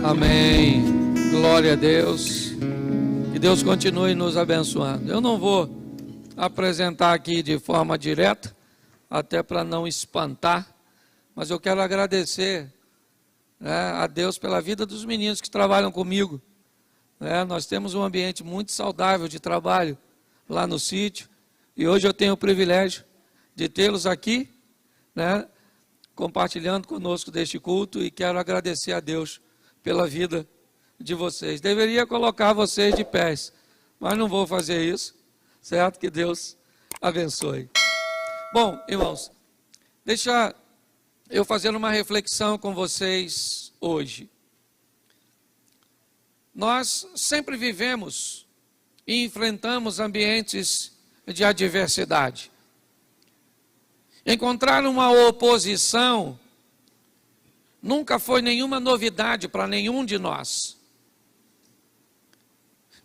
Amém. Glória a Deus. Que Deus continue nos abençoando. Eu não vou apresentar aqui de forma direta, até para não espantar, mas eu quero agradecer, a Deus pela vida dos meninos que trabalham comigo. Nós temos um ambiente muito saudável de trabalho lá no sítio, e hoje eu tenho o privilégio de tê-los aqui, compartilhando conosco deste culto, e quero agradecer a Deus pela vida de vocês. Deveria colocar vocês de pés, mas não vou fazer isso, certo? Que Deus abençoe. Bom, irmãos, deixa eu fazer uma reflexão com vocês hoje. Nós sempre vivemos e enfrentamos ambientes de adversidade. Encontrar uma oposição nunca foi nenhuma novidade para nenhum de nós.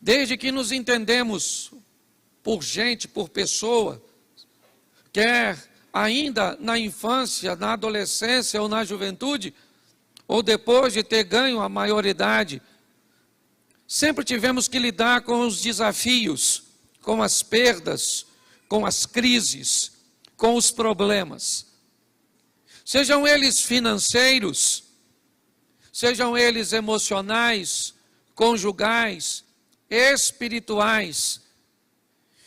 Desde que nos entendemos por gente, por pessoa, quer ainda na infância, na adolescência ou na juventude, ou depois de ter ganho a maioridade, sempre tivemos que lidar com os desafios, com as perdas, com as crises, com os problemas. Sejam eles financeiros, sejam eles emocionais, conjugais, espirituais.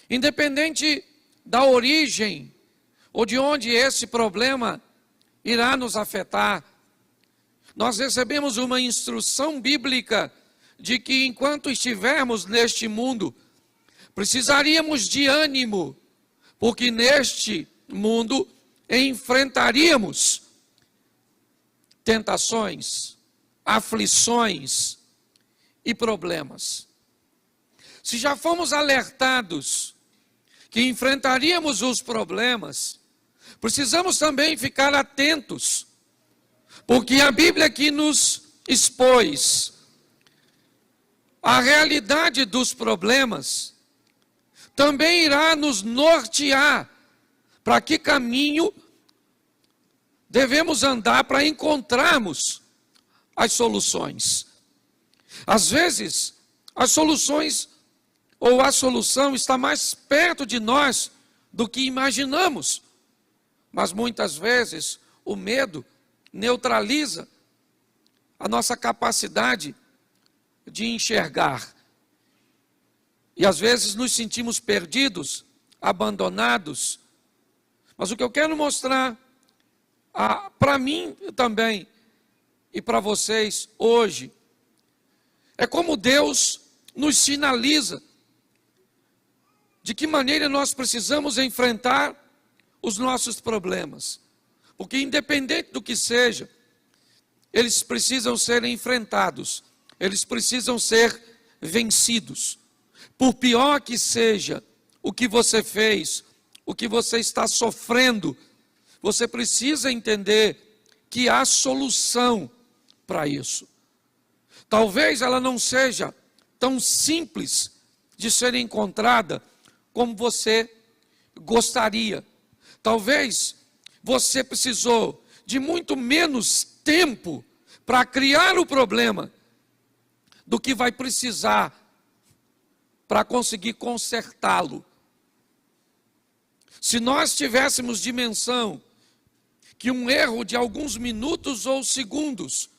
Independente da origem ou de onde esse problema irá nos afetar, nós recebemos uma instrução bíblica de que enquanto estivermos neste mundo, precisaríamos de ânimo, porque neste mundo enfrentaríamos tentações, aflições e problemas. Se já fomos alertados que enfrentaríamos os problemas, precisamos também ficar atentos, porque a Bíblia aqui nos expôs a realidade dos problemas, também irá nos nortear para que caminho devemos andar para encontrarmos as soluções. Às vezes, as soluções ou a solução está mais perto de nós do que imaginamos, mas muitas vezes o medo neutraliza a nossa capacidade de enxergar. E às vezes nos sentimos perdidos, abandonados. Mas o que eu quero mostrar para mim também e para vocês hoje é como Deus nos sinaliza de que maneira nós precisamos enfrentar os nossos problemas. Porque independente do que seja, eles precisam ser enfrentados, eles precisam ser vencidos. Por pior que seja o que você fez, o que você está sofrendo, você precisa entender que há solução para isso. Talvez ela não seja tão simples de ser encontrada como você gostaria. Talvez você precisou de muito menos tempo para criar o problema do que vai precisar para conseguir consertá-lo. Se nós tivéssemos dimensão que um erro de alguns minutos ou segundos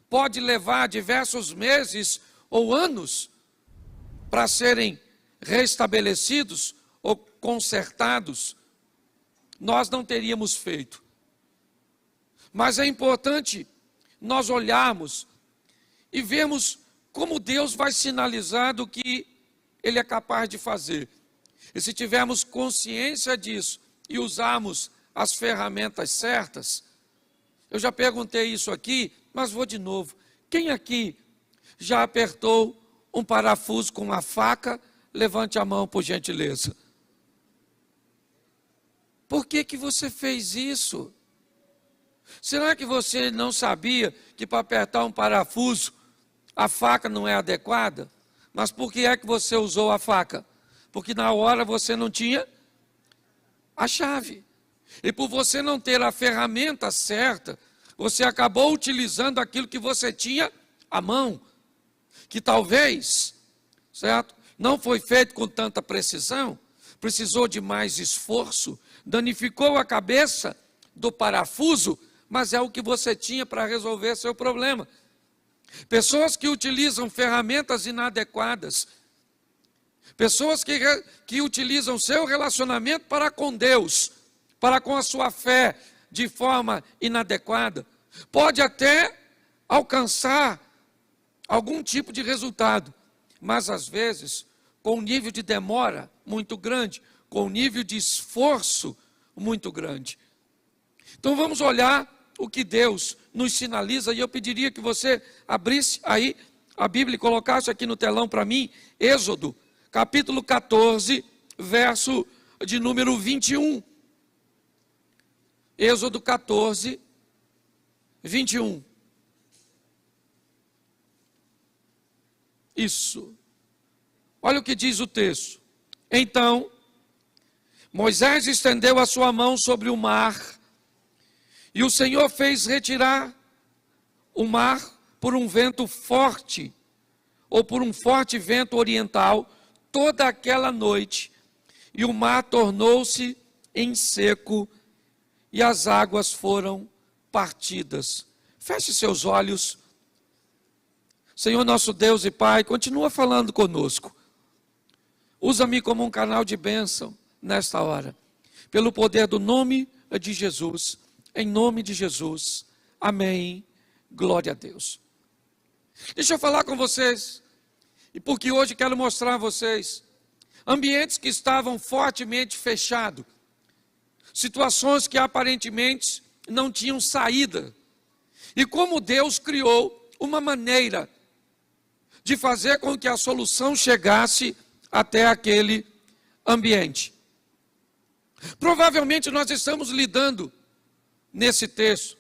pode levar diversos meses ou anos para serem restabelecidos ou consertados, nós não teríamos feito. Mas é importante nós olharmos e vermos como Deus vai sinalizar do que Ele é capaz de fazer. E se tivermos consciência disso e usarmos as ferramentas certas, eu já perguntei isso aqui, mas vou de novo. Quem aqui já apertou um parafuso com uma faca? Levante a mão, por gentileza. Por que você fez isso? Será que você não sabia que para apertar um parafuso, a faca não é adequada? Mas por que é que você usou a faca? Porque na hora você não tinha a chave. E por você não ter a ferramenta certa, você acabou utilizando aquilo que você tinha à mão, que talvez, certo, não foi feito com tanta precisão, precisou de mais esforço, danificou a cabeça do parafuso, mas é o que você tinha para resolver seu problema. Pessoas que utilizam ferramentas inadequadas, pessoas que utilizam seu relacionamento para com Deus, para com a sua fé, de forma inadequada, pode até alcançar algum tipo de resultado, mas às vezes com um nível de demora muito grande, com um nível de esforço muito grande. Então vamos olhar o que Deus nos sinaliza, e eu pediria que você abrisse aí a Bíblia e colocasse aqui no telão para mim, Êxodo, capítulo 14, verso de número 21. Êxodo 14, 21. Isso. Olha o que diz o texto. Então, Moisés estendeu a sua mão sobre o mar, e o Senhor fez retirar o mar por um vento forte, ou por um forte vento oriental, toda aquela noite, e o mar tornou-se em seco, e as águas foram partidas. Feche seus olhos. Senhor nosso Deus e Pai, continua falando conosco. Usa-me como um canal de bênção nesta hora, pelo poder do nome de Jesus, em nome de Jesus, amém, glória a Deus. Deixa eu falar com vocês, e porque hoje quero mostrar a vocês, ambientes que estavam fortemente fechados, situações que aparentemente não tinham saída, e como Deus criou uma maneira de fazer com que a solução chegasse até aquele ambiente. Provavelmente nós estamos lidando, nesse texto,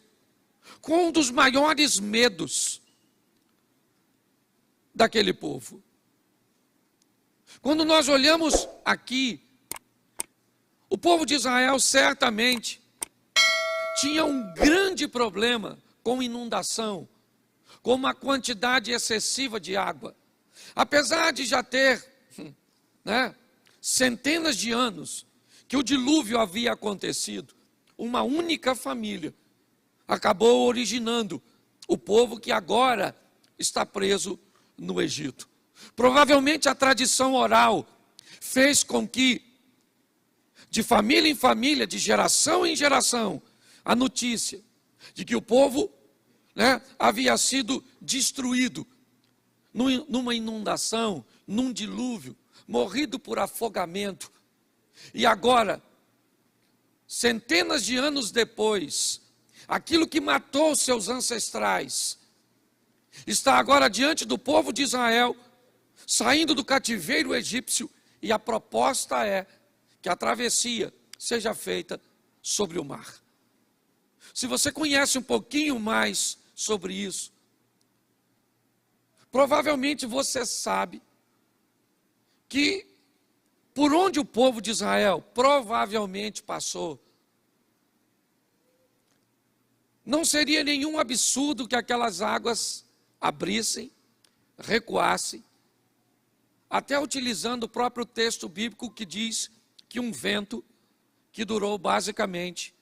com um dos maiores medos daquele povo. Quando nós olhamos aqui, o povo de Israel certamente tinha um grande problema com inundação, com uma quantidade excessiva de água. Apesar de já ter centenas de anos que o dilúvio havia acontecido, uma única família acabou originando o povo que agora está preso no Egito. Provavelmente a tradição oral fez com que, de família em família, de geração em geração, a notícia de que o povo havia sido destruído numa inundação, num dilúvio, morrido por afogamento. E agora, centenas de anos depois, aquilo que matou seus ancestrais está agora diante do povo de Israel, saindo do cativeiro egípcio, e a proposta é que a travessia seja feita sobre o mar. Se você conhece um pouquinho mais sobre isso, provavelmente você sabe que por onde o povo de Israel provavelmente passou, não seria nenhum absurdo que aquelas águas abrissem, recuassem, até utilizando o próprio texto bíblico que diz que um vento que durou basicamente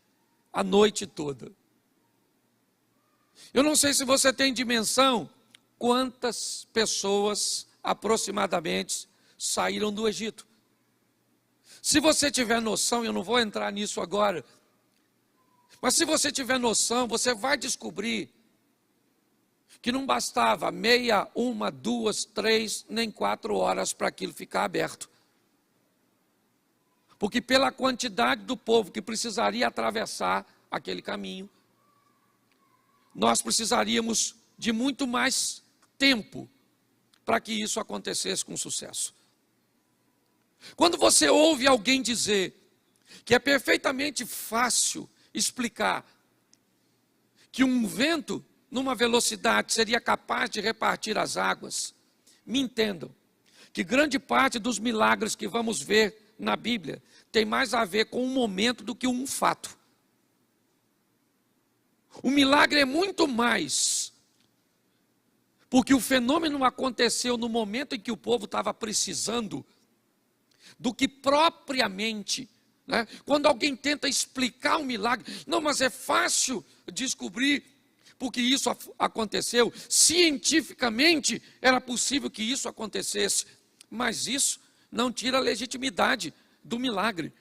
a noite toda. Eu não sei se você tem dimensão quantas pessoas aproximadamente saíram do Egito. Se você tiver noção, eu não vou entrar nisso agora, mas se você tiver noção, você vai descobrir que não bastava meia, uma, duas, 3, nem 4 horas para aquilo ficar aberto. Porque pela quantidade do povo que precisaria atravessar aquele caminho, nós precisaríamos de muito mais tempo para que isso acontecesse com sucesso. Quando você ouve alguém dizer que é perfeitamente fácil explicar que um vento numa velocidade seria capaz de repartir as águas, me entendam que grande parte dos milagres que vamos ver na Bíblia tem mais a ver com um momento do que um fato. O milagre é muito mais Porque o fenômeno aconteceu no momento em que o povo estava precisando do que propriamente, né? Quando alguém tenta explicar um milagre, não, mas é fácil descobrir porque isso aconteceu. Cientificamente era possível que isso acontecesse, mas isso não tira a legitimidade do milagre.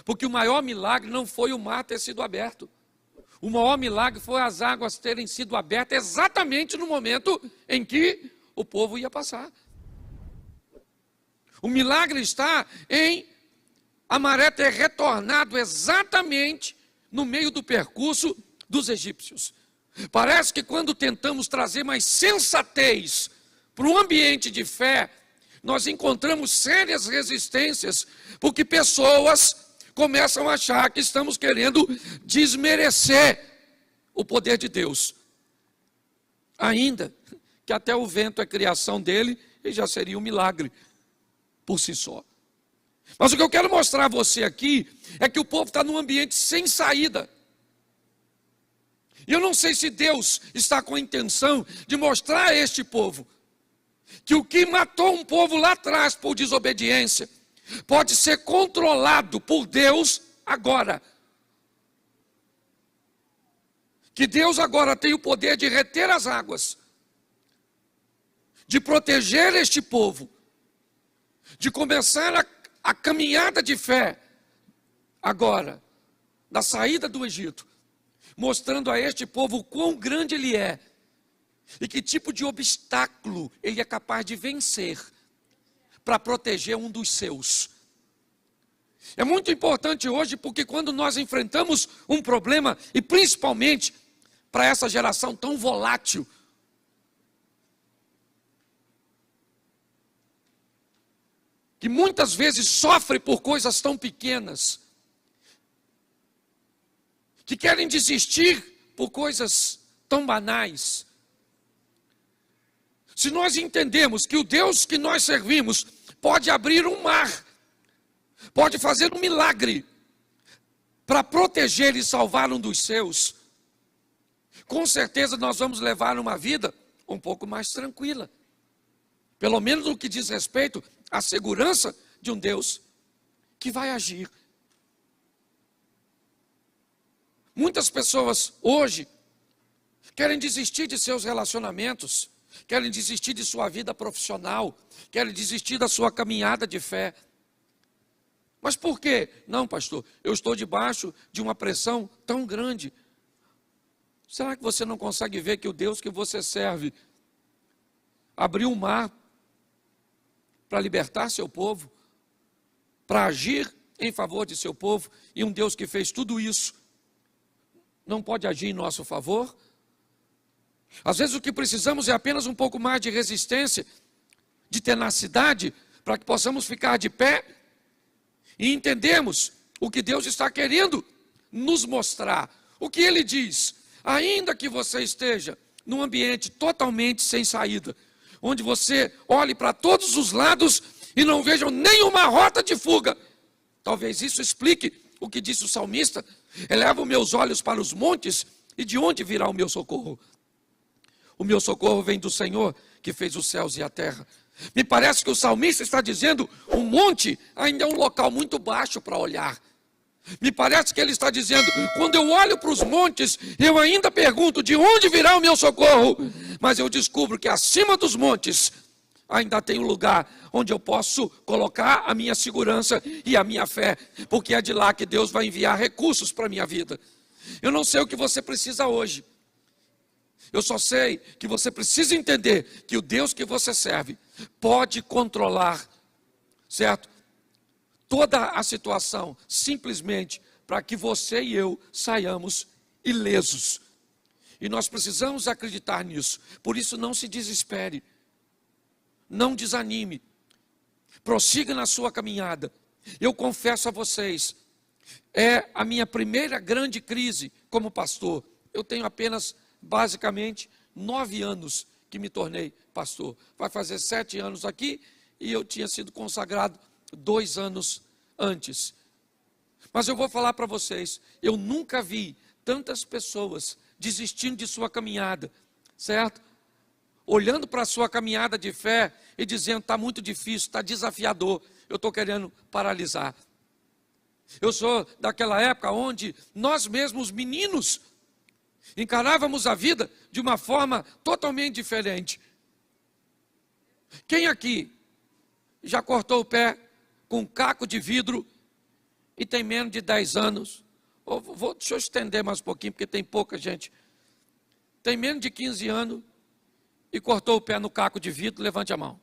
Porque o maior milagre não foi o mar ter sido aberto. O maior milagre foi as águas terem sido abertas exatamente no momento em que o povo ia passar. O milagre está em a maré ter retornado exatamente no meio do percurso dos egípcios. Parece que quando tentamos trazer mais sensatez para um ambiente de fé, nós encontramos sérias resistências, porque pessoas começam a achar que estamos querendo desmerecer o poder de Deus. Ainda que até o vento é criação dele e já seria um milagre por si só. Mas o que eu quero mostrar a você aqui é que o povo está num ambiente sem saída. E eu não sei se Deus está com a intenção de mostrar a este povo que o que matou um povo lá atrás por desobediência pode ser controlado por Deus agora. Que Deus agora tem o poder de reter as águas, de proteger este povo, de começar a caminhada de fé agora, da saída do Egito, mostrando a este povo o quão grande ele é e que tipo de obstáculo ele é capaz de vencer para proteger um dos seus. É muito importante hoje, porque quando nós enfrentamos um problema, e principalmente para essa geração tão volátil, que muitas vezes sofre por coisas tão pequenas, que querem desistir por coisas tão banais. Se nós entendemos que o Deus que nós servimos pode abrir um mar, pode fazer um milagre para proteger e salvar um dos seus, com certeza nós vamos levar uma vida um pouco mais tranquila. Pelo menos no que diz respeito à segurança de um Deus que vai agir. Muitas pessoas hoje querem desistir de seus relacionamentos, querem desistir de sua vida profissional, querem desistir da sua caminhada de fé. Mas por quê? Não, pastor, eu estou debaixo de uma pressão tão grande. Será que você não consegue ver que o Deus que você serve abriu um mar para libertar seu povo, para agir em favor de seu povo, e um Deus que fez tudo isso não pode agir em nosso favor? Às vezes o que precisamos é apenas um pouco mais de resistência, de tenacidade, para que possamos ficar de pé e entendermos o que Deus está querendo nos mostrar. O que Ele diz: ainda que você esteja num ambiente totalmente sem saída, onde você olhe para todos os lados e não veja nenhuma rota de fuga, talvez isso explique o que disse o salmista: eleva os meus olhos para os montes, e de onde virá o meu socorro? O meu socorro vem do Senhor, que fez os céus e a terra. Me parece que o salmista está dizendo: o monte ainda é um local muito baixo para olhar. Me parece que ele está dizendo: quando eu olho para os montes, eu ainda pergunto de onde virá o meu socorro, mas eu descubro que acima dos montes ainda tem um lugar onde eu posso colocar a minha segurança e a minha fé, porque é de lá que Deus vai enviar recursos para a minha vida. Eu não sei o que você precisa hoje, eu só sei que você precisa entender que o Deus que você serve pode controlar, certo? Toda a situação, simplesmente para que você e eu saiamos ilesos. E nós precisamos acreditar nisso. Por isso, não se desespere, não desanime, prossiga na sua caminhada. Eu confesso a vocês, é a minha primeira grande crise como pastor. Eu tenho apenas, basicamente, 9 anos que me tornei pastor. Vai fazer 7 anos aqui e eu tinha sido consagrado 2 anos antes. Mas eu vou falar para vocês, eu nunca vi tantas pessoas desistindo de sua caminhada, certo? olhando para a sua caminhada de fé e dizendo: está muito difícil, está desafiador, eu estou querendo paralisar. Eu sou daquela época onde nós mesmos, meninos, encarávamos a vida de uma forma totalmente diferente. Quem aqui já cortou o pé com um caco de vidro e tem menos de 10 anos? Deixa eu estender mais um pouquinho, porque tem pouca gente. Tem menos de 15 anos e cortou o pé no caco de vidro, levante a mão.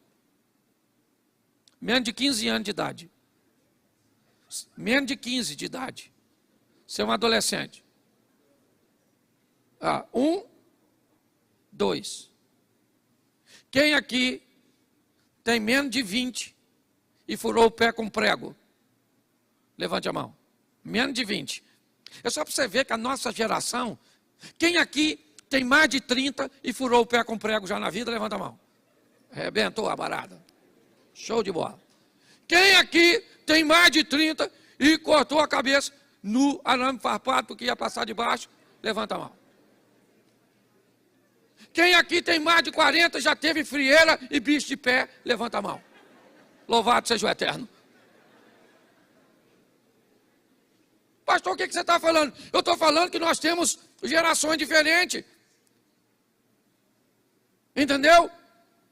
Menos de 15 anos de idade. Menos de 15 de idade. Você é um adolescente. 1, 2. Quem aqui tem menos de 20 e furou o pé com prego? Levante a mão. Menos de 20. É só para você ver que a nossa geração, quem aqui tem mais de 30 e furou o pé com prego já na vida? Levanta a mão. Arrebentou a barada. Show de bola. Quem aqui tem mais de 30 e cortou a cabeça no arame farpado porque ia passar de baixo? Levanta a mão. Quem aqui tem mais de 40 já teve frieira e bicho de pé? Levanta a mão. Louvado seja o Eterno. Pastor, o que você está falando? Eu estou falando que nós temos gerações diferentes. Entendeu?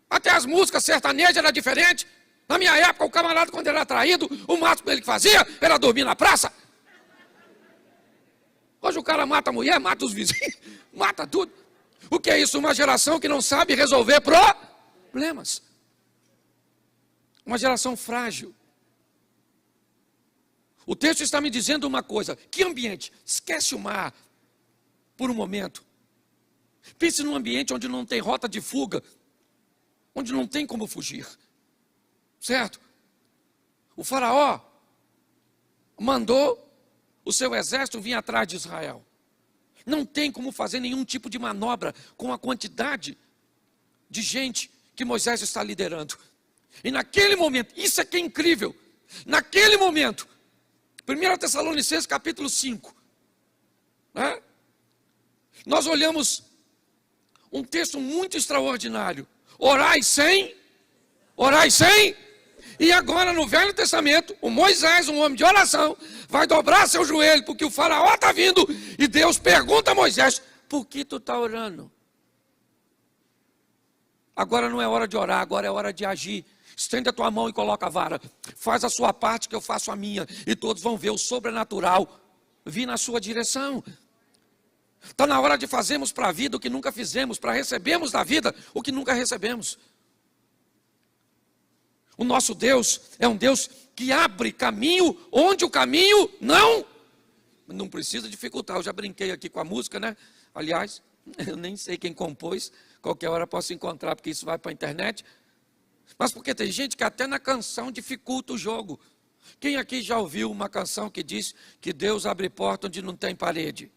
Até as músicas sertanejas eram diferentes. Na minha época, o camarada, quando ele era traído, o máximo que ele fazia era dormir na praça. Hoje o cara mata a mulher, mata os vizinhos, mata tudo. O que é isso? Uma geração que não sabe resolver problemas. Uma geração frágil. O texto está me dizendo uma coisa: que ambiente? Esquece o mar por um momento. Pense num ambiente onde não tem rota de fuga, onde não tem como fugir. Certo? O faraó mandou o seu exército vir atrás de Israel. Não tem como fazer nenhum tipo de manobra com a quantidade de gente que Moisés está liderando. E naquele momento, isso é que é incrível, naquele momento, 1 Tessalonicenses capítulo 5, né? Nós olhamos um texto muito extraordinário. Orai sem, e agora no Velho Testamento, o Moisés, um homem de oração, vai dobrar seu joelho, porque o faraó está vindo, e Deus pergunta a Moisés: por que tu está orando? Agora não é hora de orar, agora é hora de agir. Estende a tua mão e coloca a vara. Faz a sua parte que eu faço a minha, e todos vão ver o sobrenatural vir na sua direção. Está na hora de fazermos para a vida o que nunca fizemos, para recebermos da vida o que nunca recebemos. O nosso Deus é um Deus que abre caminho onde o caminho não precisa dificultar. Eu já brinquei aqui com a música, né? Aliás, eu nem sei quem compôs, qualquer hora posso encontrar, porque isso vai para a internet. Mas porque tem gente que até na canção dificulta o jogo. Quem aqui já ouviu uma canção que diz que Deus abre porta onde não tem parede?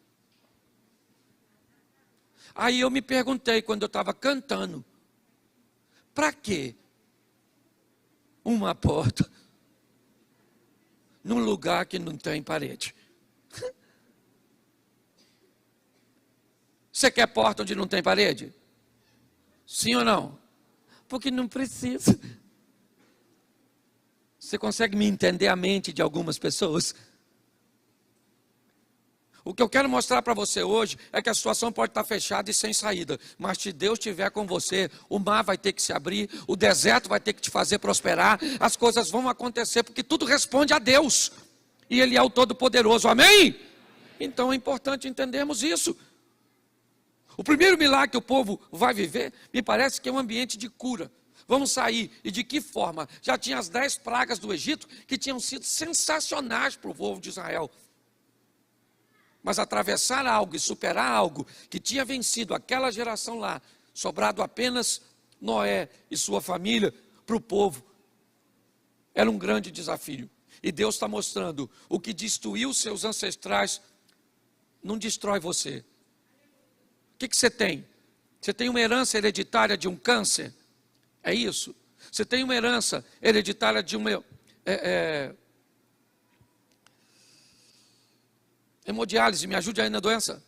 Aí eu me perguntei quando eu estava cantando: para quê uma porta num lugar que não tem parede? Você quer porta onde não tem parede? Sim ou não? Porque não precisa. Você consegue me entender a mente de algumas pessoas? O que eu quero mostrar para você hoje é que a situação pode estar fechada e sem saída, mas se Deus estiver com você, o mar vai ter que se abrir, o deserto vai ter que te fazer prosperar, as coisas vão acontecer, porque tudo responde a Deus, e Ele é o Todo-Poderoso, amém? Então é importante entendermos isso. O primeiro milagre que o povo vai viver, me parece que é um ambiente de cura. Vamos sair, e de que forma? Já tinha as 10 pragas do Egito, que tinham sido sensacionais para o povo de Israel. Mas atravessar algo e superar algo que tinha vencido aquela geração lá, sobrado apenas Noé e sua família, para o povo, era um grande desafio. E Deus está mostrando: o que destruiu seus ancestrais não destrói você. O que você tem? Você tem uma herança hereditária de um câncer? É isso? Você tem uma herança hereditária de uma hemodiálise? Me ajude aí na doença.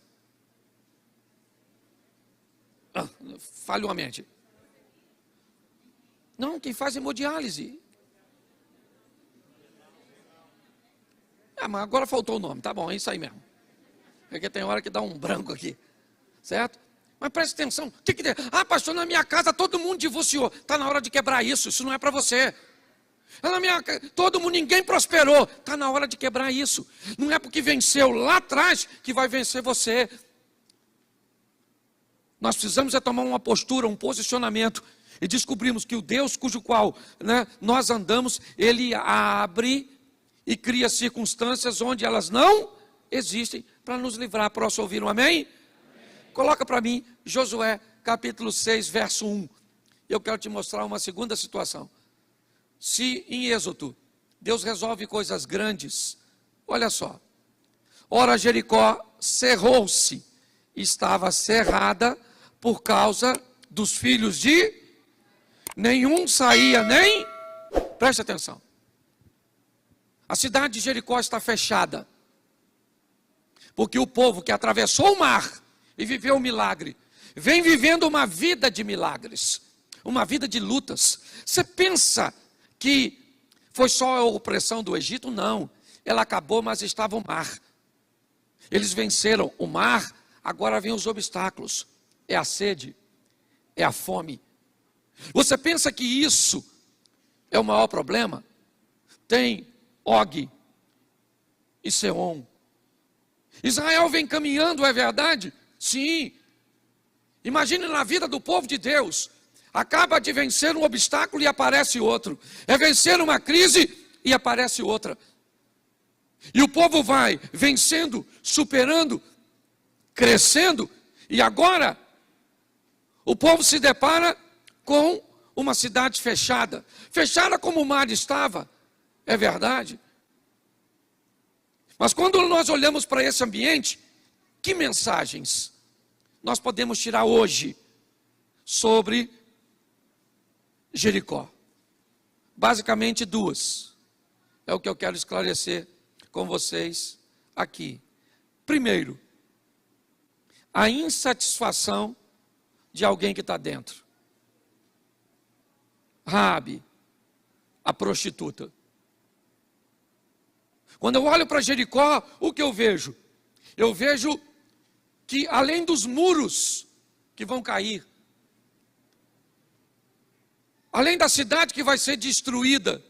Falhou a mente. Não, quem faz hemodiálise. Mas agora faltou o nome, tá bom, é isso aí mesmo. Porque tem hora que dá um branco aqui, certo? Mas preste atenção, o que tem? Pastor, na minha casa todo mundo divorciou. Está na hora de quebrar isso não é para você. Na minha casa, todo mundo, ninguém prosperou. Está na hora de quebrar isso. Não é porque venceu lá atrás que vai vencer você. Nós precisamos tomar uma postura, um posicionamento. E descobrimos que o Deus cujo qual nós andamos, Ele abre e cria circunstâncias onde elas não existem para nos livrar. Posso ouvir um amém? Coloca para mim Josué capítulo 6, verso 1. Eu quero te mostrar uma segunda situação. Se em Êxodo Deus resolve coisas grandes, olha só. Ora, Jericó cerrou-se, estava cerrada por causa dos filhos de... Nenhum saía nem... Preste atenção. A cidade de Jericó está fechada. Porque o povo que atravessou o mar e viveu um milagre, vem vivendo uma vida de milagres, uma vida de lutas. Você pensa que foi só a opressão do Egito? Não, ela acabou, mas estava o mar. Eles venceram o mar, agora vem os obstáculos. É a sede, é a fome. Você pensa que isso é o maior problema? Tem Og e Seom. Israel vem caminhando, é verdade? Sim. Imagine na vida do povo de Deus. Acaba de vencer um obstáculo e aparece outro. É vencer uma crise e aparece outra. E o povo vai vencendo, superando, crescendo. E agora, o povo se depara com uma cidade fechada. Fechada como o mar estava. É verdade. Mas quando nós olhamos para esse ambiente, que mensagens nós podemos tirar hoje sobre Jericó? Basicamente duas. É o que eu quero esclarecer com vocês aqui. Primeiro, a insatisfação de alguém que está dentro. Raabe, a prostituta. Quando eu olho para Jericó, o que eu vejo? Eu vejo que além dos muros que vão cair, além da cidade que vai ser destruída,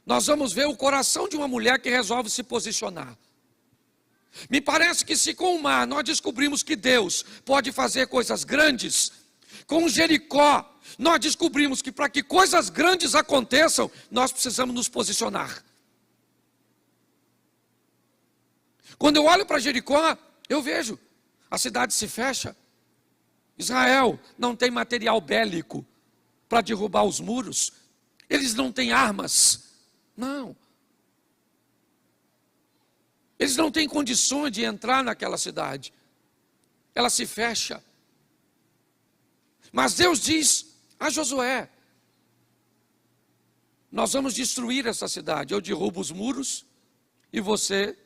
nós vamos ver o coração de uma mulher que resolve se posicionar. Me parece que se com o mar nós descobrimos que Deus pode fazer coisas grandes, com Jericó nós descobrimos que para que coisas grandes aconteçam, nós precisamos nos posicionar. Quando eu olho para Jericó, eu vejo, a cidade se fecha. Israel não tem material bélico para derrubar os muros. Eles não têm armas. Não. Eles não têm condições de entrar naquela cidade. Ela se fecha. Mas Deus diz a Josué: nós vamos destruir essa cidade. Eu derrubo os muros e você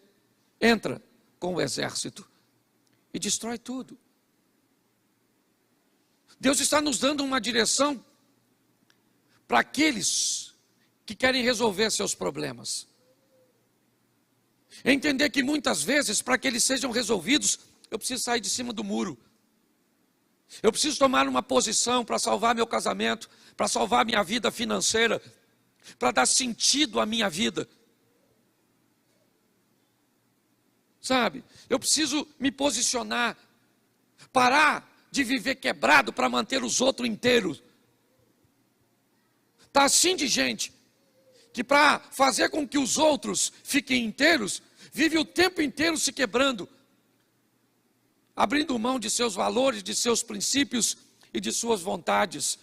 entra com o exército e destrói tudo. Deus está nos dando uma direção para aqueles que querem resolver seus problemas. Entender que muitas vezes, para que eles sejam resolvidos, eu preciso sair de cima do muro. Eu preciso tomar uma posição para salvar meu casamento, para salvar minha vida financeira, para dar sentido à minha vida. Sabe, eu preciso me posicionar, parar de viver quebrado para manter os outros inteiros. Está assim de gente que para fazer com que os outros fiquem inteiros, vive o tempo inteiro se quebrando, abrindo mão de seus valores, de seus princípios e de suas vontades.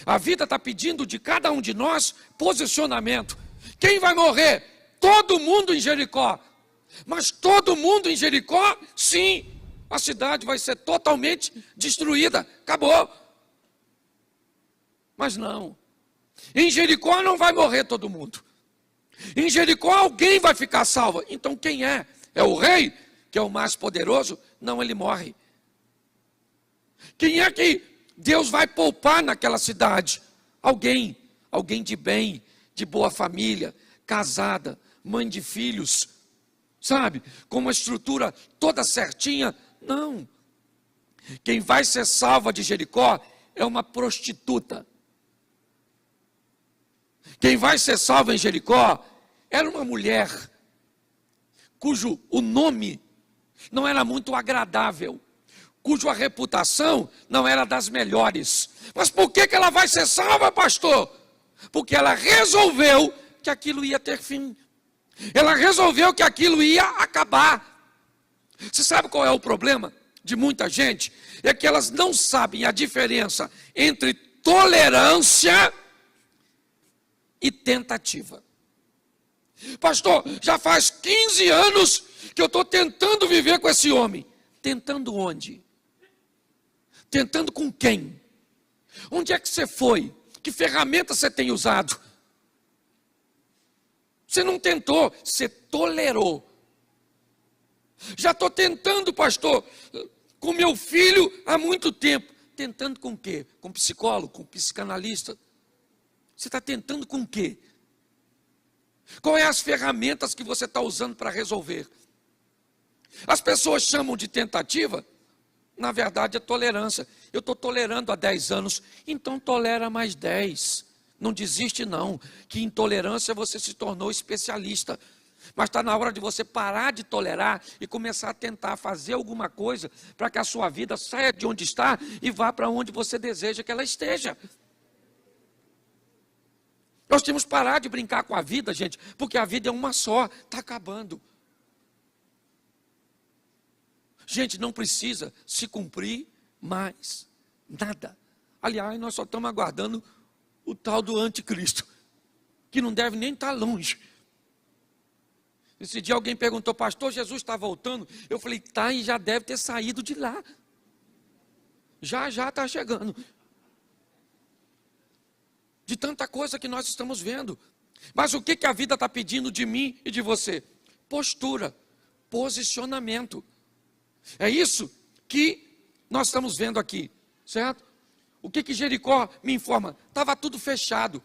A vida está pedindo de cada um de nós posicionamento. Quem vai morrer? Todo mundo em Jericó. Mas todo mundo em Jericó, sim, a cidade vai ser totalmente destruída, acabou. Mas não, em Jericó não vai morrer todo mundo. Em Jericó alguém vai ficar salvo. Então quem é? É o rei, que é o mais poderoso? Não, ele morre. Quem é que Deus vai poupar naquela cidade alguém de bem, de boa família, casada, mãe de filhos, sabe? Com uma estrutura toda certinha. Não. Quem vai ser salva de Jericó é uma prostituta. Quem vai ser salva em Jericó era uma mulher cujo o nome não era muito agradável, cuja reputação não era das melhores. Mas por que ela vai ser salva, pastor? Porque ela resolveu que aquilo ia ter fim. Ela resolveu que aquilo ia acabar. Você sabe qual é o problema de muita gente? É que elas não sabem a diferença entre tolerância e tentativa. Pastor, já faz 15 anos que eu estou tentando viver com esse homem. Tentando onde? Tentando com quem? Onde é que você foi? Que ferramenta você tem usado? Você não tentou, você tolerou. Já estou tentando, pastor, com meu filho há muito tempo. Tentando com o quê? Com psicólogo, com psicanalista? Você está tentando com o quê? Qual é as ferramentas que você está usando para resolver? As pessoas chamam de tentativa, na verdade é tolerância. Eu estou tolerando há 10 anos, então tolera mais 10. Não desiste não, que em tolerância você se tornou especialista. Mas está na hora de você parar de tolerar e começar a tentar fazer alguma coisa para que a sua vida saia de onde está e vá para onde você deseja que ela esteja. Nós temos que parar de brincar com a vida, gente, porque a vida é uma só, está acabando. Gente, não precisa se cumprir mais nada. Aliás, nós só estamos aguardando o tal do anticristo, que não deve nem estar longe. Esse dia alguém perguntou, pastor, Jesus está voltando? Eu falei, está e já deve ter saído de lá. Já está chegando. De tanta coisa que nós estamos vendo. Mas o que a vida está pedindo de mim e de você? Postura, posicionamento. É isso que nós estamos vendo aqui, certo? O que Jericó me informa? Estava tudo fechado.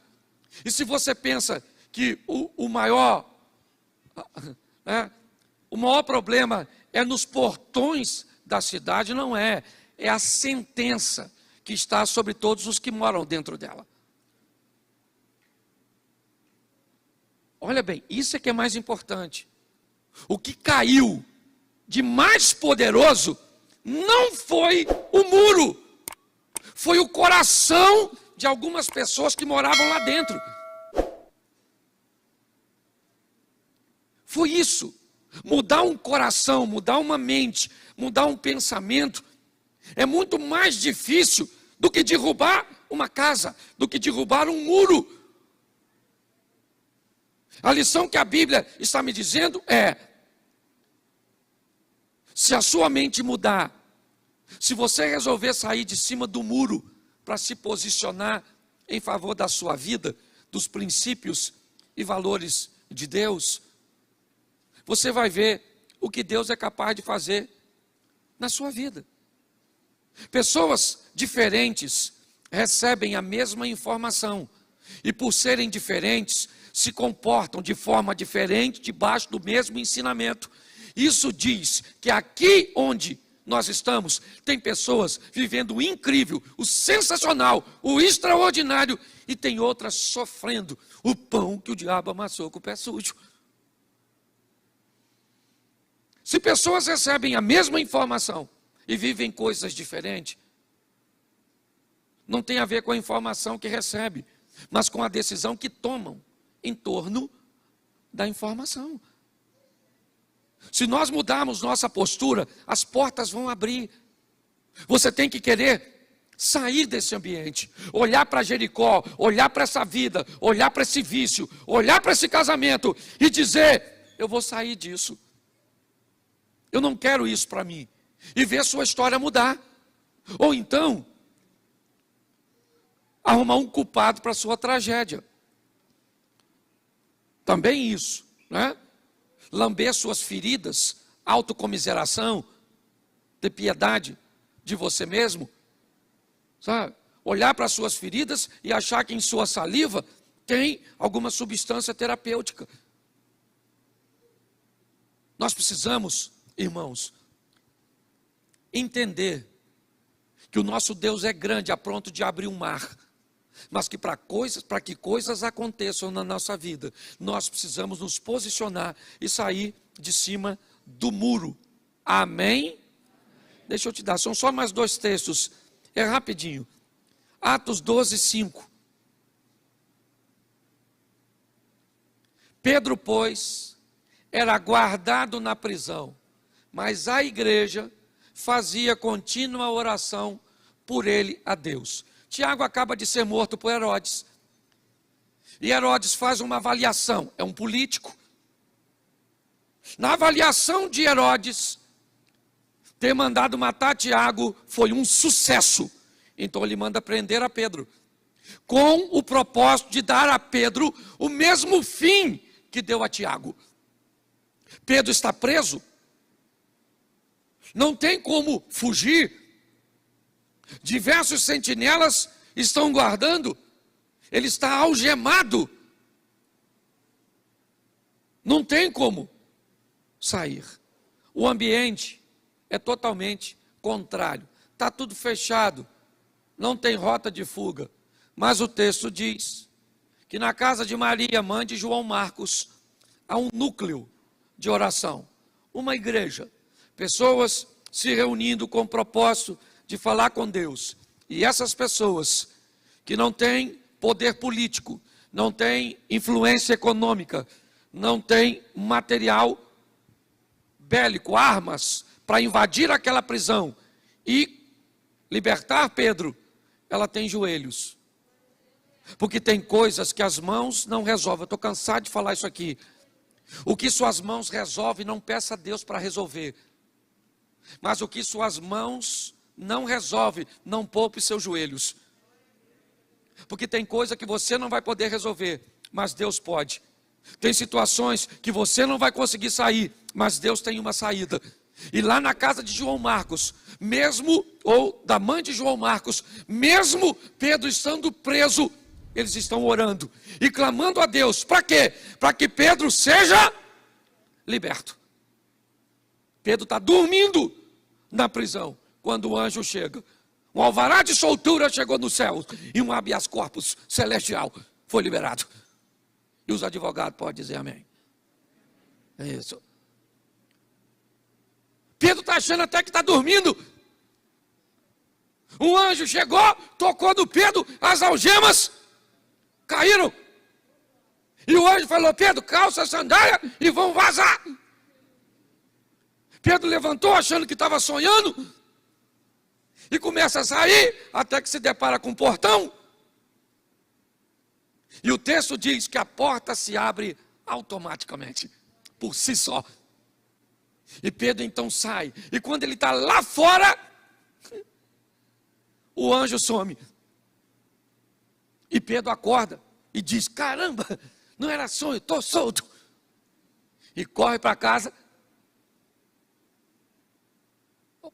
E se você pensa que o maior problema é nos portões da cidade, não é. É a sentença que está sobre todos os que moram dentro dela. Olha bem, isso é que é mais importante. O que caiu de mais poderoso não foi o muro, foi o coração de algumas pessoas que moravam lá dentro. Foi isso. Mudar um coração, mudar uma mente, mudar um pensamento, é muito mais difícil do que derrubar uma casa, do que derrubar um muro. A lição que a Bíblia está me dizendo é: se a sua mente mudar, se você resolver sair de cima do muro para se posicionar em favor da sua vida, dos princípios e valores de Deus, você vai ver o que Deus é capaz de fazer na sua vida. Pessoas diferentes recebem a mesma informação e, por serem diferentes, se comportam de forma diferente debaixo do mesmo ensinamento. Isso diz que aqui onde nós estamos, tem pessoas vivendo o incrível, o sensacional, o extraordinário, e tem outras sofrendo o pão que o diabo amassou com o pé sujo. Se pessoas recebem a mesma informação e vivem coisas diferentes, não tem a ver com a informação que recebe, mas com a decisão que tomam em torno da informação. Se nós mudarmos nossa postura, as portas vão abrir. Você tem que querer sair desse ambiente, olhar para Jericó, olhar para essa vida, olhar para esse vício, olhar para esse casamento e dizer: eu vou sair disso. Eu não quero isso para mim. E ver sua história mudar. Ou então, arrumar um culpado para a sua tragédia. Também isso, né? Lamber suas feridas, autocomiseração, ter piedade de você mesmo, sabe? Olhar para as suas feridas e achar que em sua saliva tem alguma substância terapêutica. Nós precisamos, irmãos, entender que o nosso Deus é grande a ponto de abrir um mar, mas que para que coisas aconteçam na nossa vida, nós precisamos nos posicionar e sair de cima do muro. Amém? Deixa eu te dar, são só mais 2 textos, é rapidinho. Atos 12, 5. Pedro, pois, era guardado na prisão, mas a igreja fazia contínua oração por ele a Deus. Tiago acaba de ser morto por Herodes. E Herodes faz uma avaliação, é um político. Na avaliação de Herodes, ter mandado matar Tiago foi um sucesso. Então ele manda prender a Pedro, com o propósito de dar a Pedro o mesmo fim que deu a Tiago. Pedro está preso, não tem como fugir. Diversos sentinelas estão guardando, ele está algemado, não tem como sair. O ambiente é totalmente contrário, está tudo fechado, não tem rota de fuga. Mas o texto diz que na casa de Maria, mãe de João Marcos, há um núcleo de oração, uma igreja, pessoas se reunindo com o propósito de falar com Deus. E essas pessoas que não têm poder político, não têm influência econômica, não têm material bélico, armas, para invadir aquela prisão e libertar Pedro, ela tem joelhos. Porque tem coisas que as mãos não resolvem. Eu estou cansado de falar isso aqui. O que suas mãos resolvem, não peça a Deus para resolver. Mas o que suas mãos não resolvem, não poupe seus joelhos. Porque tem coisa que você não vai poder resolver, mas Deus pode. Tem situações que você não vai conseguir sair, mas Deus tem uma saída. E lá na casa de João Marcos, mesmo, ou da mãe de João Marcos, mesmo Pedro estando preso, eles estão orando e clamando a Deus. Para quê? Para que Pedro seja liberto. Pedro está dormindo na prisão, quando o anjo chega. Um alvará de soltura chegou no céu, e um habeas corpus celestial foi liberado. E os advogados podem dizer amém. É isso. Pedro está achando até que está dormindo. Um anjo chegou, tocou no Pedro, as algemas caíram. E o anjo falou: Pedro, calça a sandália e vão vazar. Pedro levantou achando que estava sonhando e começa a sair, até que se depara com um portão. E o texto diz que a porta se abre automaticamente, por si só. E Pedro então sai, e quando ele está lá fora, o anjo some. E Pedro acorda e diz: caramba, não era sonho, estou solto. E corre para casa,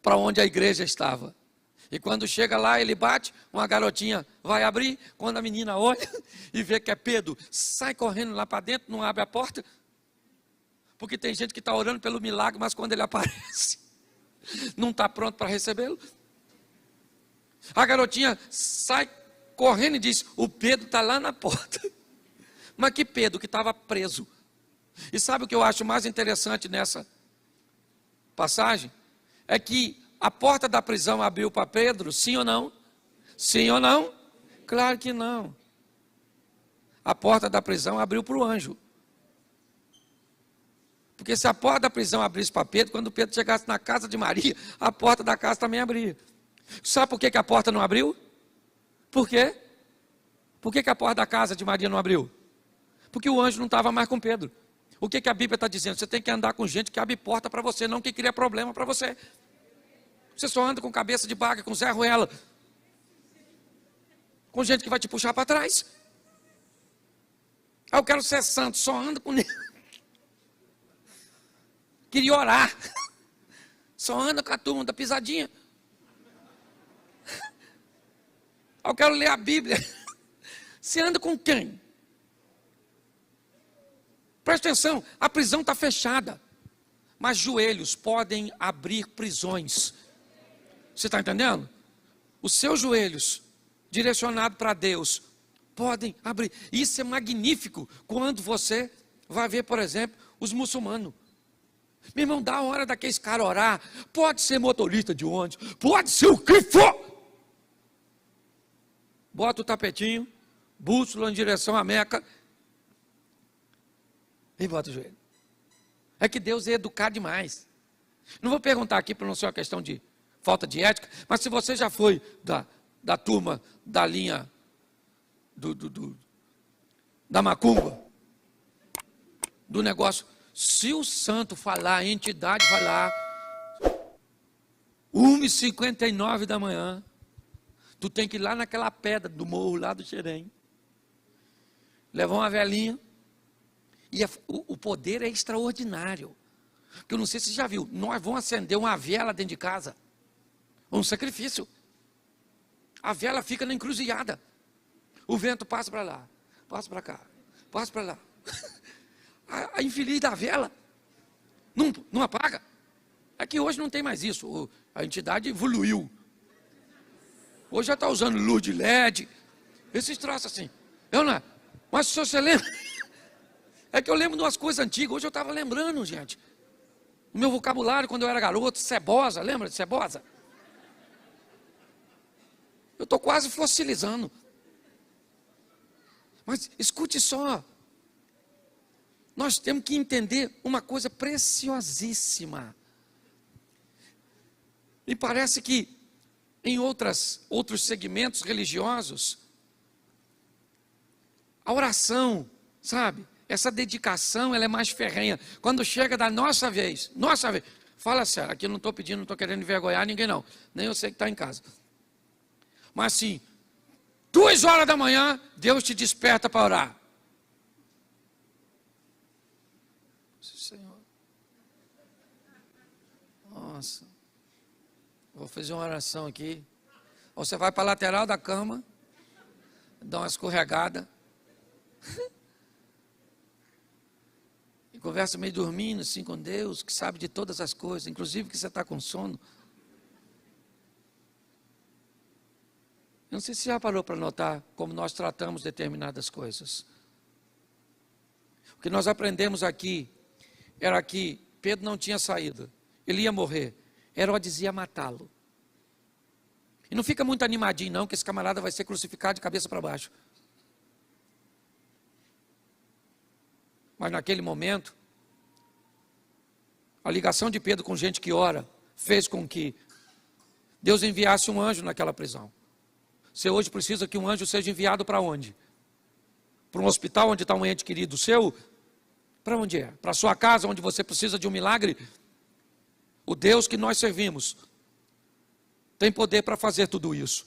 para onde a igreja estava. E quando chega lá, ele bate, uma garotinha vai abrir. Quando a menina olha e vê que é Pedro, sai correndo lá para dentro, não abre a porta. Porque tem gente que está orando pelo milagre, mas quando ele aparece, não está pronto para recebê-lo. A garotinha sai correndo e diz: o Pedro está lá na porta. Mas que Pedro que estava preso. E sabe o que eu acho mais interessante nessa passagem? É que a porta da prisão abriu para Pedro, sim ou não? Sim ou não? Claro que não. A porta da prisão abriu para o anjo. Porque se a porta da prisão abrisse para Pedro, quando Pedro chegasse na casa de Maria, a porta da casa também abria. Sabe por que a porta não abriu? Por quê? Por que a porta da casa de Maria não abriu? Porque o anjo não estava mais com Pedro. O que a Bíblia está dizendo? Você tem que andar com gente que abre porta para você, não que cria problema para você. Você só anda com cabeça de baga, com Zé Ruela. Com gente que vai te puxar para trás. Eu quero ser santo, só anda com ele. Queria orar. Só anda com a turma da pisadinha. Eu quero ler a Bíblia. Você anda com quem? Presta atenção, a prisão está fechada. Mas joelhos podem abrir prisões. Você está entendendo? Os seus joelhos, direcionados para Deus, podem abrir. Isso é magnífico quando você vai ver, por exemplo, os muçulmanos. Meu irmão, dá a hora daqueles caras orar. Pode ser motorista de ônibus, pode ser o que for. Bota o tapetinho, bússola em direção à Meca e bota o joelho. É que Deus é educado demais. Não vou perguntar aqui para não ser uma questão de falta de ética, mas se você já foi da turma da linha da macumba, do negócio, se o santo falar, a entidade falar, 1h59 da manhã, tu tem que ir lá naquela pedra do morro, lá do Xerém, levar uma velinha, e o poder é extraordinário. Porque eu não sei se você já viu, nós vamos acender uma vela dentro de casa, um sacrifício. A vela fica na encruzilhada. O vento passa para lá, passa para cá, passa para lá. A infeliz da vela não apaga. É que hoje não tem mais isso. A entidade evoluiu. Hoje já está usando luz de LED. Esses troços assim. Eu não. Mas se você lembra. É que eu lembro de umas coisas antigas. Hoje eu estava lembrando, gente. O meu vocabulário quando eu era garoto, cebosa. Lembra de cebosa? Eu estou quase fossilizando. Mas escute só. Nós temos que entender uma coisa preciosíssima. E parece que em outros segmentos religiosos, a oração, sabe? Essa dedicação, ela é mais ferrenha. Quando chega da nossa vez, fala sério, aqui eu não estou pedindo, não estou querendo envergonhar ninguém não. Nem eu sei que está em casa. Mas assim, 2h da manhã, Deus te desperta para orar. Senhor. Nossa. Vou fazer uma oração aqui. Ou você vai para a lateral da cama, dá uma escorregada. E conversa meio dormindo assim com Deus, que sabe de todas as coisas, inclusive que você está com sono. Eu não sei se você já parou para notar como nós tratamos determinadas coisas. O que nós aprendemos aqui era que Pedro não tinha saída, ele ia morrer. Herodes ia matá-lo. E não fica muito animadinho não, que esse camarada vai ser crucificado de cabeça para baixo. Mas naquele momento, a ligação de Pedro com gente que ora, fez com que Deus enviasse um anjo naquela prisão. Você hoje precisa que um anjo seja enviado para onde? Para um hospital onde está um ente querido seu? Para onde é? Para a sua casa, onde você precisa de um milagre? O Deus que nós servimos tem poder para fazer tudo isso.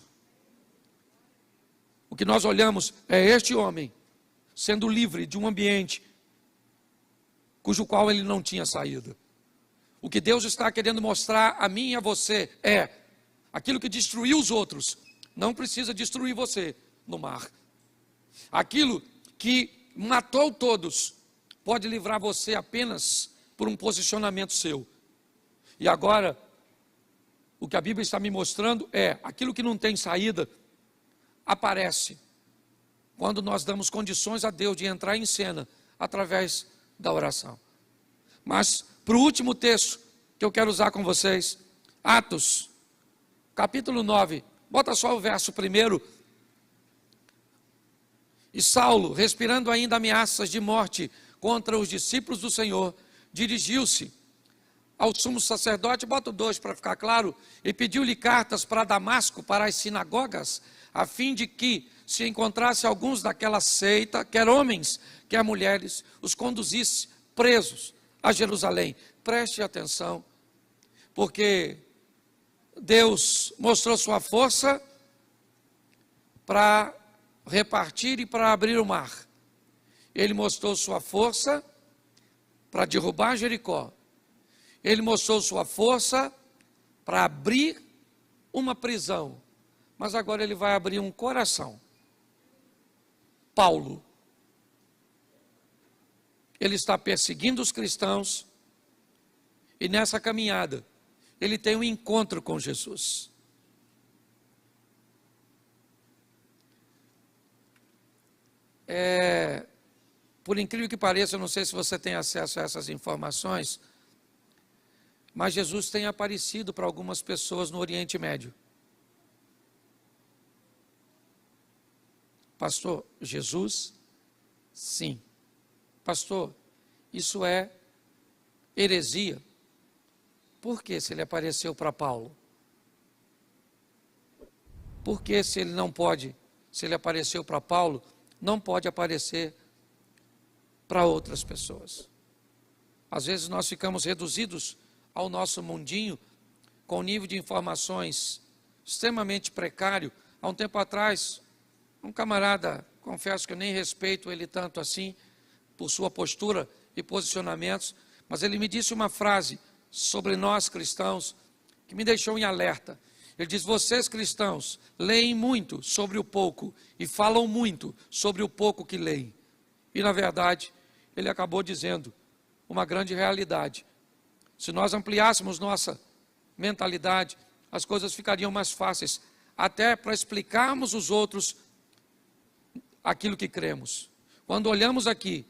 O que nós olhamos é este homem sendo livre de um ambiente cujo qual ele não tinha saída. O que Deus está querendo mostrar a mim e a você é aquilo que destruiu os outros não precisa destruir você no mar. Aquilo que matou todos pode livrar você apenas por um posicionamento seu. E agora, o que a Bíblia está me mostrando é, aquilo que não tem saída, aparece quando nós damos condições a Deus de entrar em cena, através da oração. Mas, para o último texto que eu quero usar com vocês, Atos, capítulo 9, bota só o verso 1. E Saulo, respirando ainda ameaças de morte contra os discípulos do Senhor, dirigiu-se ao sumo sacerdote, bota o 2 para ficar claro, e pediu-lhe cartas para Damasco, para as sinagogas, a fim de que, se encontrasse alguns daquela seita, quer homens, quer mulheres, os conduzisse presos a Jerusalém. Preste atenção, porque Deus mostrou sua força para repartir e para abrir o mar. Ele mostrou sua força para derrubar Jericó. Ele mostrou sua força para abrir uma prisão, Mas agora ele vai abrir um coração. Paulo. Ele está perseguindo os cristãos e nessa caminhada ele tem um encontro com Jesus. Por incrível que pareça, eu não sei se você tem acesso a essas informações, mas Jesus tem aparecido para algumas pessoas no Oriente Médio. Pastor, Jesus? Sim. Pastor, isso é heresia. Por que se ele apareceu para Paulo? Por que se ele não pode, se ele apareceu para Paulo, não pode aparecer para outras pessoas? Às vezes nós ficamos reduzidos ao nosso mundinho, com nível de informações extremamente precário. Há um tempo atrás, um camarada, confesso que eu nem respeito ele tanto assim, por sua postura e posicionamentos, mas ele me disse uma frase sobre nós cristãos, que me deixou em alerta. Ele diz: vocês cristãos leem muito sobre o pouco e falam muito sobre o pouco que leem. E na verdade, ele acabou dizendo uma grande realidade. Se nós ampliássemos nossa mentalidade, as coisas ficariam mais fáceis, até para explicarmos aos outros aquilo que cremos. Quando olhamos aqui,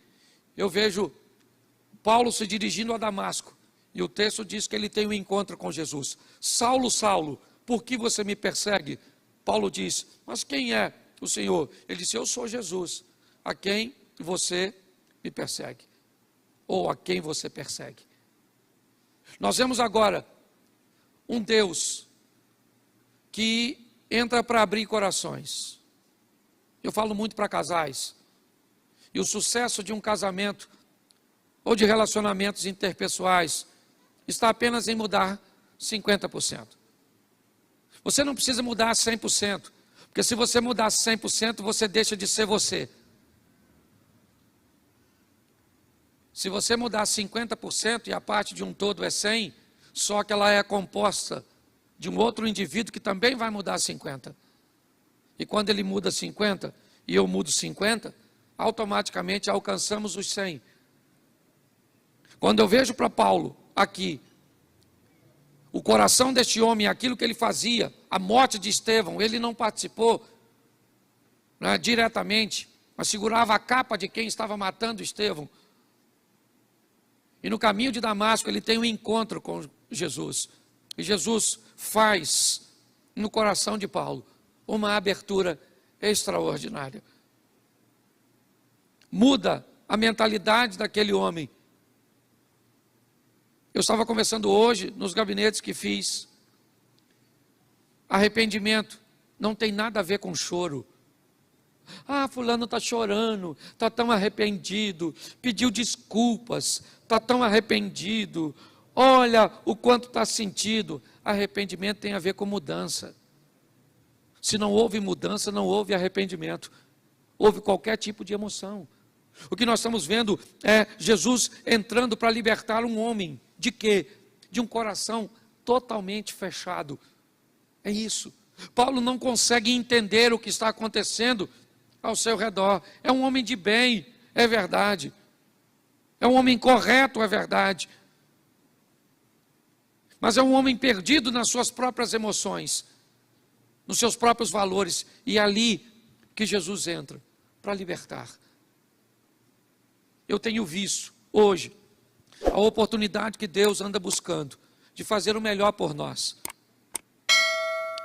eu vejo Paulo se dirigindo a Damasco, e o texto diz que ele tem um encontro com Jesus. Saulo, Saulo, por que você me persegue? Paulo diz: mas quem é o Senhor? Ele disse: eu sou Jesus, a quem você me persegue, ou a quem você persegue. Nós vemos agora um Deus que entra para abrir corações. Eu falo muito para casais, e o sucesso de um casamento ou de relacionamentos interpessoais está apenas em mudar 50%. Você não precisa mudar 100%, porque se você mudar 100%, você deixa de ser você. Se você mudar 50% e a parte de um todo é 100%, só que ela é composta de um outro indivíduo que também vai mudar 50%. E quando ele muda 50% e eu mudo 50%, automaticamente alcançamos os 100%. Quando eu vejo para Paulo aqui, o coração deste homem, aquilo que ele fazia, a morte de Estevão, ele não participou diretamente, mas segurava a capa de quem estava matando Estevão. E no caminho de Damasco ele tem um encontro com Jesus. E Jesus faz no coração de Paulo uma abertura extraordinária. Muda a mentalidade daquele homem. Eu estava conversando hoje nos gabinetes que fiz. Arrependimento não tem nada a ver com choro. Ah, fulano está chorando, está tão arrependido, pediu desculpas, está tão arrependido, olha o quanto está sentido. Arrependimento tem a ver com mudança. Se não houve mudança, não houve arrependimento. Houve qualquer tipo de emoção. O que nós estamos vendo é Jesus entrando para libertar um homem. De quê? De um coração totalmente fechado. É isso. Paulo não consegue entender o que está acontecendo ao seu redor. É um homem de bem, é verdade. É um homem correto, é verdade. Mas é um homem perdido nas suas próprias emoções, nos seus próprios valores. E é ali que Jesus entra para libertar. Eu tenho visto hoje a oportunidade que Deus anda buscando de fazer o melhor por nós,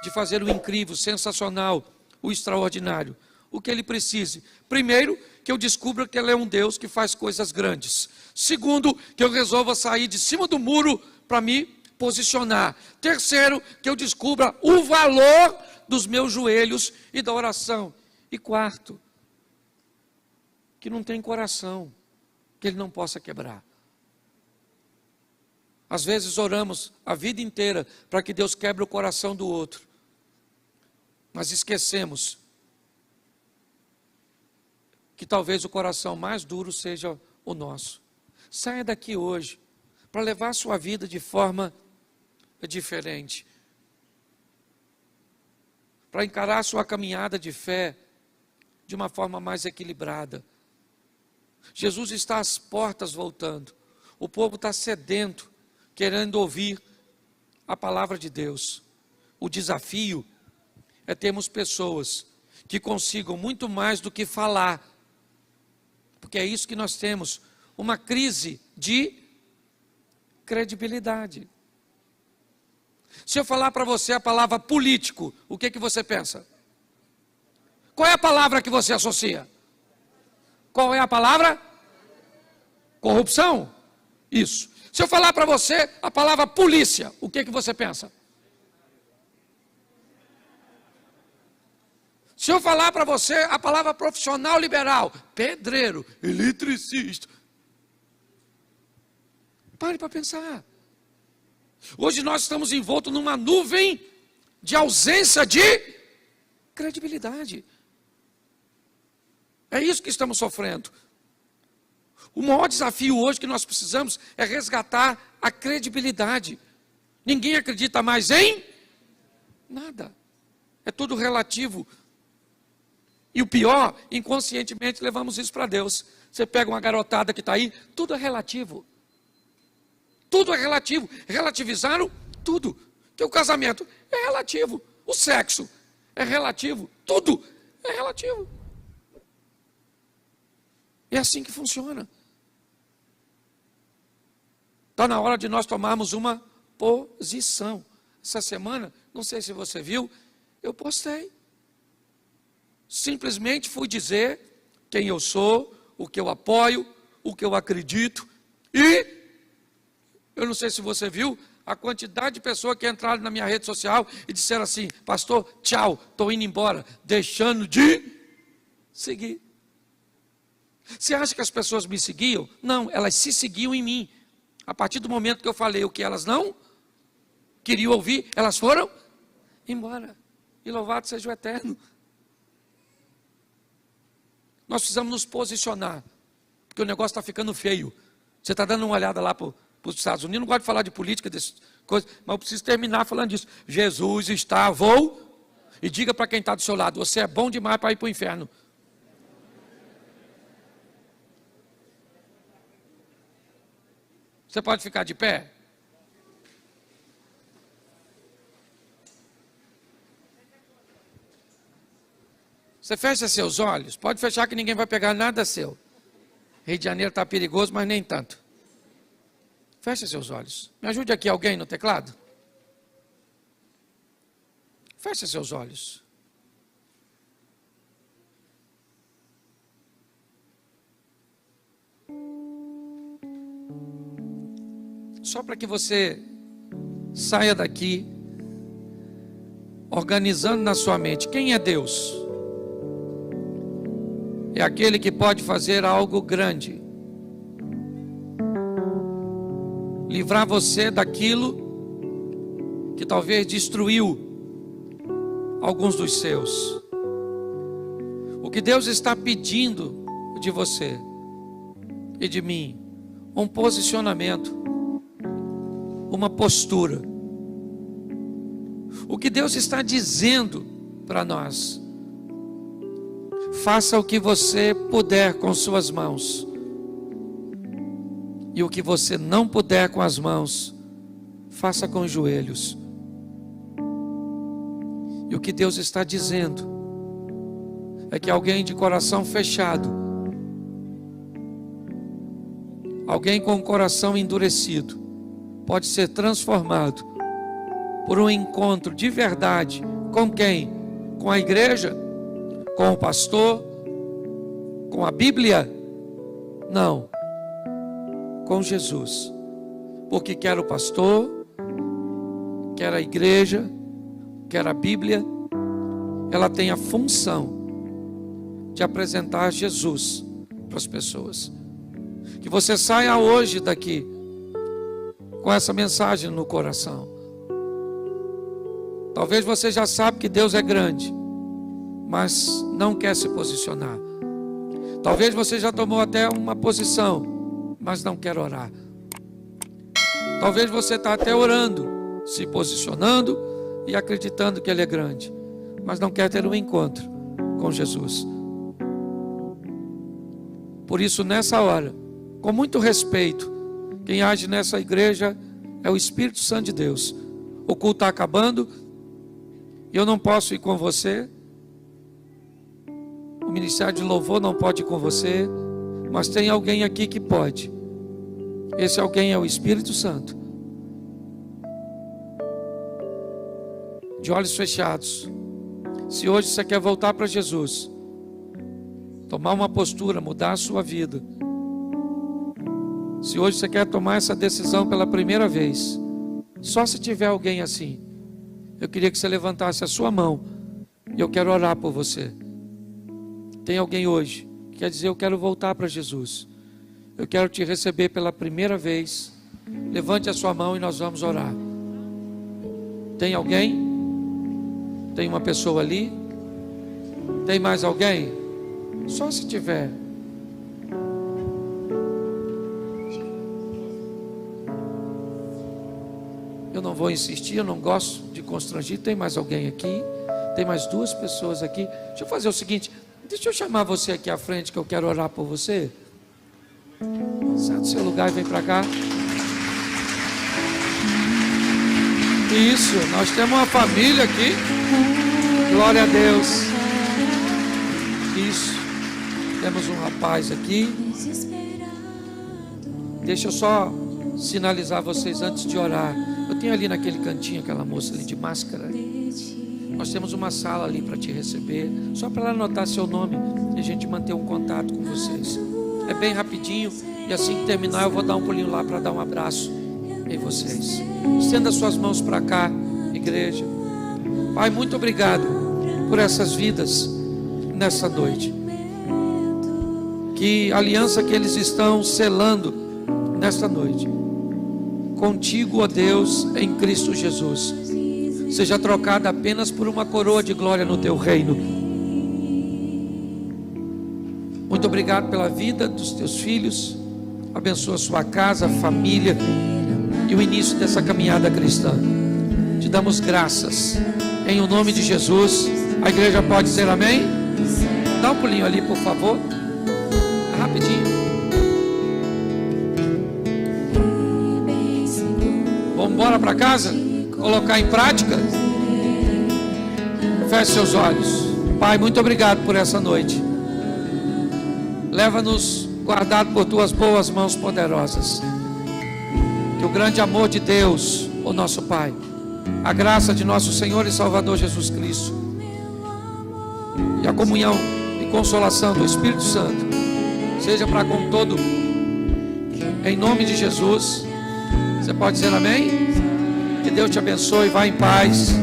de fazer o incrível, o sensacional, o extraordinário. O que Ele precise? Primeiro, que eu descubra que Ele é um Deus que faz coisas grandes. Segundo, que eu resolva sair de cima do muro para me posicionar. Terceiro, que eu descubra o valor dos meus joelhos e da oração. E quarto, que não tem coração que Ele não possa quebrar. Às vezes oramos a vida inteira para que Deus quebre o coração do outro, mas esquecemos que talvez o coração mais duro seja o nosso. Saia daqui hoje para levar a sua vida de forma diferente. para encarar a sua caminhada de fé de uma forma mais equilibrada. Jesus está às portas voltando. O povo está sedento, querendo ouvir a palavra de Deus. O desafio é termos pessoas que consigam muito mais do que falar, porque é isso que nós temos, uma crise de credibilidade. Se eu falar para você a palavra político, o que você pensa? Qual é a palavra que você associa? Qual é a palavra? Corrupção? Isso. Se eu falar para você a palavra polícia, o que você pensa? Se eu falar para você a palavra profissional liberal, pedreiro, eletricista, pare para pensar. Hoje nós estamos envoltos numa nuvem de ausência de credibilidade. É isso que estamos sofrendo. O maior desafio hoje que nós precisamos é resgatar a credibilidade. Ninguém acredita mais em nada. É tudo relativo. E o pior, inconscientemente levamos isso para Deus. Você pega uma garotada que está aí, tudo é relativo. Tudo é relativo. Relativizaram tudo. Que o casamento é relativo. O sexo é relativo. Tudo é relativo. É assim que funciona. Está na hora de nós tomarmos uma posição. Essa semana, não sei se você viu, eu postei. Simplesmente fui dizer quem eu sou, o que eu apoio, o que eu acredito. E, eu não sei se você viu, a quantidade de pessoas que entraram na minha rede social e disseram assim: pastor, tchau, estou indo embora, deixando de seguir. Você acha que as pessoas me seguiam? Não, elas se seguiam em mim. A partir do momento que eu falei o que elas não queriam ouvir, elas foram embora. E louvado seja o Eterno. Nós precisamos nos posicionar, porque o negócio está ficando feio. Você está dando uma olhada lá para os Estados Unidos, não gosto de falar de política, dessas coisas, mas eu preciso terminar falando disso. Jesus está, e diga para quem está do seu lado: você é bom demais para ir para o inferno. Você pode ficar de pé? Você fecha seus olhos, pode fechar que ninguém vai pegar nada seu. Rio de Janeiro está perigoso, mas nem tanto. Fecha seus olhos. Me ajude aqui alguém no teclado? Fecha seus olhos. Só para que você saia daqui organizando na sua mente: quem é Deus? É aquele que pode fazer algo grande, livrar você daquilo que talvez destruiu alguns dos seus. O que Deus está pedindo de você e de mim: um posicionamento, uma postura. O que Deus está dizendo para nós: faça o que você puder com suas mãos, e o que você não puder com as mãos, faça com os joelhos. E o que Deus está dizendo é que alguém de coração fechado, alguém com o coração endurecido, pode ser transformado por um encontro de verdade. Com quem? Com a igreja? Com o pastor? Com a Bíblia? Não. Com Jesus. Porque quer o pastor, quer a igreja, quer a Bíblia, ela tem a função de apresentar Jesus para as pessoas. Que você saia hoje daqui com essa mensagem no coração. Talvez você já sabe que Deus é grande, mas não quer se posicionar. Talvez você já tomou até uma posição, mas não quer orar. Talvez você está até orando, se posicionando e acreditando que Ele é grande, mas não quer ter um encontro com Jesus. Por isso, nessa hora, com muito respeito, quem age nessa igreja é o Espírito Santo de Deus. O culto está acabando, eu não posso ir com você, o Ministério de Louvor não pode ir com você, mas tem alguém aqui que pode. Esse alguém é o Espírito Santo. De olhos fechados, se hoje você quer voltar para Jesus, tomar uma postura, mudar a sua vida, se hoje você quer tomar essa decisão pela primeira vez, só se tiver alguém assim, eu queria que você levantasse a sua mão e eu quero orar por você. Tem alguém hoje que quer dizer: eu quero voltar para Jesus, eu quero te receber pela primeira vez? Levante a sua mão e nós vamos orar. Tem alguém? Tem uma pessoa ali? Tem mais alguém? Só se tiver. Eu não vou insistir, eu não gosto de constranger. Tem mais alguém aqui? Tem mais duas pessoas aqui. Deixa eu fazer o seguinte, deixa eu chamar você aqui à frente, que eu quero orar por você. Sai do seu lugar e vem para cá. Isso, nós temos uma família aqui. Glória a Deus. Isso. Temos um rapaz aqui. Deixa eu só sinalizar vocês antes de orar. Eu tenho ali naquele cantinho aquela moça ali de máscara. Nós temos uma sala ali para te receber, só para ela anotar seu nome e a gente manter um contato com vocês. É bem rapidinho, e assim que terminar eu vou dar um pulinho lá para dar um abraço em vocês. Estenda suas mãos para cá, igreja. Pai, muito obrigado por essas vidas nessa noite. Que a aliança que eles estão selando nesta noite contigo, ó Deus, em Cristo Jesus, seja trocada apenas por uma coroa de glória no teu reino. Muito obrigado pela vida dos teus filhos. Abençoa a sua casa, família e o início dessa caminhada cristã. Te damos graças em o nome de Jesus. A igreja pode dizer amém? Dá um pulinho ali, por favor. Rapidinho. Vamos embora para casa? Colocar em prática? Feche seus olhos. Pai, muito obrigado por essa noite. Leva-nos guardado por tuas boas mãos poderosas. Que o grande amor de Deus, o nosso Pai, a graça de nosso Senhor e Salvador Jesus Cristo e a comunhão e consolação do Espírito Santo seja para com todo, em nome de Jesus. Você pode dizer amém? Que Deus te abençoe, vá em paz.